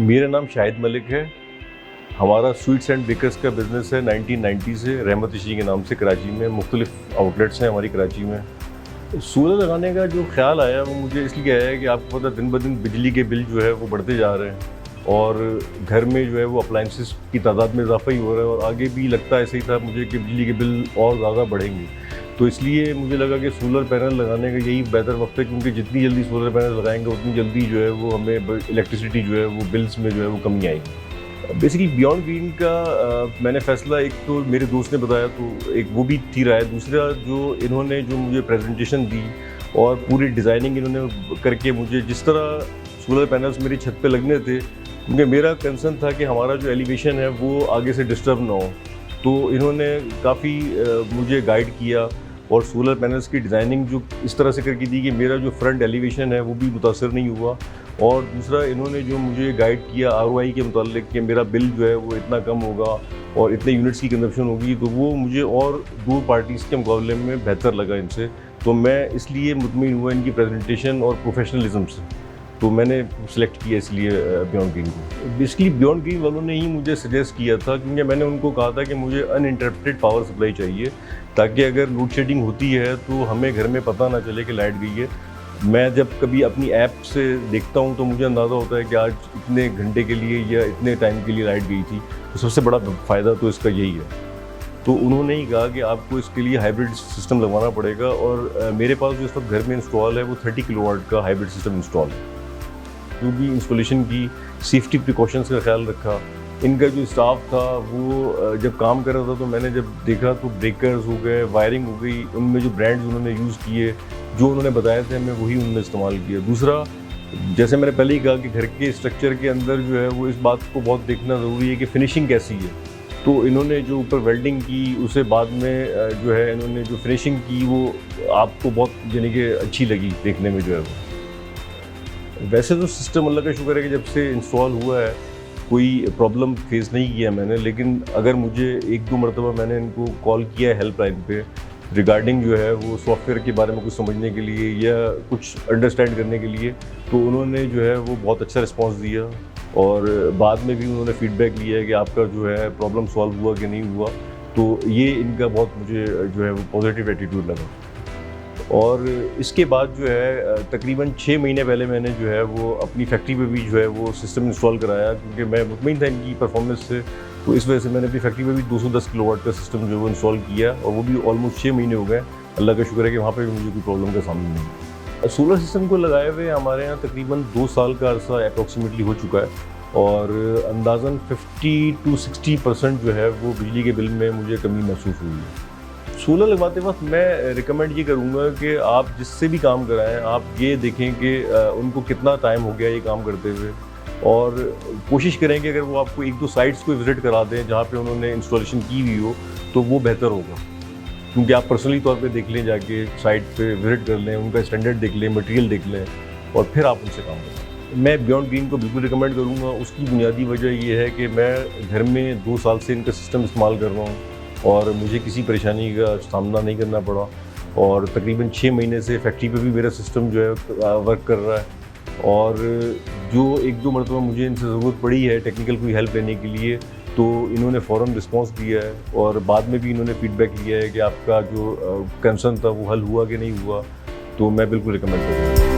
मेरा नाम शाहिद मलिक है। हमारा स्वीट्स एंड बेकर्स का बिज़नेस है 1990 से रहमत इशी के नाम से कराची में मुख्तलिफ आउटलेट्स हैं हमारी कराची में। सोलर लगाने का जो ख्याल आया वो मुझे इसलिए आया है कि आपको पता दिन ब दिन बिजली के बिल जो है वो बढ़ते जा रहे हैं और घर में जो है वो अप्लाइंसेस की तादाद में इजाफा ही हो रहा है और आगे भी लगता ऐसे ही था मुझे कि बिजली के बिल और ज़्यादा बढ़ेंगे। तो इसलिए मुझे लगा कि सोलर पैनल लगाने का यही बेहतर वक्त है, क्योंकि जितनी जल्दी सोलर पैनल लगाएंगे उतनी जल्दी जो है वो हमें इलेक्ट्रिसिटी जो है वो बिल्स में जो है वो कमी आएगी। बेसिकली बियॉन्ड ग्रीन का मैंने फ़ैसला, एक तो मेरे दोस्त ने बताया तो एक वो भी थी राय, दूसरा जो इन्होंने जो मुझे प्रेजेंटेशन दी और पूरी डिज़ाइनिंग इन्होंने करके मुझे जिस तरह सोलर पैनल्स मेरी छत पे लगने थे, क्योंकि मेरा कंसर्न था कि हमारा जो एलिवेशन है वो आगे से डिस्टर्ब ना हो, तो इन्होंने काफ़ी मुझे गाइड किया और सोलर पैनल्स की डिज़ाइनिंग जो इस तरह से करके दी कि मेरा जो फ्रंट एलिवेशन है वो भी मुतासर नहीं हुआ। और दूसरा इन्होंने जो मुझे गाइड किया ROI के मुतालिक कि मेरा बिल जो है वो इतना कम होगा और इतने यूनिट्स की कंजप्शन होगी, तो वो मुझे और दो पार्टीज़ के मुकाबले में बेहतर लगा इनसे। तो मैं इसलिए मुतमईन हुआ इनकी प्रेजेंटेशन और प्रोफेशनलिज्म से, तो मैंने सेलेक्ट किया इसलिए बियॉन्ड ग्रीन को। बेसिकली बियॉन्ड ग्रीन वालों ने ही मुझे सजेस्ट किया था, क्योंकि मैंने उनको कहा था कि मुझे अनइंटरप्टेड पावर सप्लाई चाहिए, ताकि अगर लोड शेडिंग होती है तो हमें घर में पता ना चले कि लाइट गई है। मैं जब कभी अपनी ऐप से देखता हूँ तो मुझे अंदाज़ा होता है कि आज इतने घंटे के लिए या इतने टाइम के लिए लाइट गई थी, तो सबसे बड़ा फ़ायदा तो इसका यही है। तो उन्होंने ही कहा कि आपको इसके लिए हाइब्रिड सिस्टम लगवाना पड़ेगा और मेरे पास जो इस वक्त घर में इंस्टॉल है वो 30 किलोवाट का हाइब्रिड सिस्टम इंस्टॉल है। जो भी इंस्टॉलेशन की सेफ्टी प्रिकॉशंस का ख्याल रखा। इनका जो स्टाफ था वो जब काम कर रहा था तो मैंने जब देखा तो ब्रेकर्स हो गए, वायरिंग हो गई, उनमें जो ब्रांड्स उन्होंने यूज़ किए, जो उन्होंने बताए थे मैं वही उनमें इस्तेमाल किया। दूसरा, जैसे मैंने पहले ही कहा कि घर के स्ट्रक्चर के अंदर जो है वो इस बात को बहुत देखना ज़रूरी है कि फिनिशिंग कैसी है। तो इन्होंने जो ऊपर वेल्डिंग की उसे बाद में जो है इन्होंने जो फिनिशिंग की वो आपको बहुत यानी कि अच्छी लगी देखने में जो है वो। वैसे तो सिस्टम अल्लाह का शुक्र है कि जब से इंस्टॉल हुआ है कोई प्रॉब्लम फेस नहीं किया मैंने, लेकिन अगर मुझे एक दो मरतबा मैंने इनको कॉल किया है हेल्पलाइन पे रिगार्डिंग जो है वो सॉफ्टवेयर के बारे में कुछ समझने के लिए या कुछ अंडरस्टैंड करने के लिए, तो उन्होंने जो है वो बहुत अच्छा रिस्पांस दिया और बाद में भी उन्होंने फीडबैक लिया है कि आपका जो है प्रॉब्लम सॉल्व हुआ कि नहीं हुआ। तो ये इनका बहुत मुझे जो है वो पॉजिटिव एटीट्यूड लगा। और इसके बाद जो है तकरीबन 6 महीने पहले मैंने जो है वो अपनी फैक्ट्री पे भी जो है वो सिस्टम इंस्टॉल कराया, क्योंकि मैं मुतमईन था इनकी परफॉर्मेंस से। तो इस वजह से मैंने अपनी फैक्ट्री पे भी 210 किलोवाट का सिस्टम जो है वो इंस्टॉल किया और वो भी ऑलमोस्ट 6 महीने हो गए। अल्लाह का शुक्र है कि वहाँ पे भी मुझे कोई प्रॉब्लम का सामना नहीं। सोलर सिस्टम को लगाए हुए हमारे यहाँ तकरीबन 2 साल का अरसा अप्रॉक्सीमेटली हो चुका है और अंदाज़न 50 to 60% जो है वो बिजली के बिल में मुझे कमी महसूस हुई है। सोलर लगवाते वक्त मैं रिकमेंड ये करूँगा कि आप जिससे भी काम कराएं आप ये देखें कि उनको कितना टाइम हो गया ये काम करते हुए, और कोशिश करें कि अगर वो आपको 1-2 साइट्स को विज़िट करा दें जहाँ पे उन्होंने इंस्टॉलेशन की हुई हो तो वो बेहतर होगा, क्योंकि आप पर्सनली तौर पे देख लें, जाके साइट पे विज़िट कर लें, उनका स्टैंडर्ड देख लें, मटेरियल देख लें और फिर आप उनसे काम करें। मैं बियॉन्ड ग्रीन को बिल्कुल रिकमेंड करूँगा। उसकी बुनियादी वजह ये है कि मैं घर में 2 साल से इनका सिस्टम इस्तेमाल कर रहा हूँ और मुझे किसी परेशानी का सामना नहीं करना पड़ा और तकरीबन 6 महीने से फैक्ट्री पे भी मेरा सिस्टम जो है वर्क कर रहा है। और जो 1-2 मरतबा मुझे इनसे ज़रूरत पड़ी है टेक्निकल कोई हेल्प लेने के लिए, तो इन्होंने फ़ौरन रिस्पांस दिया है और बाद में भी इन्होंने फीडबैक लिया है कि आपका जो कंसर्न था वो हल हुआ कि नहीं हुआ। तो मैं बिल्कुल रिकमेंड करूँगा।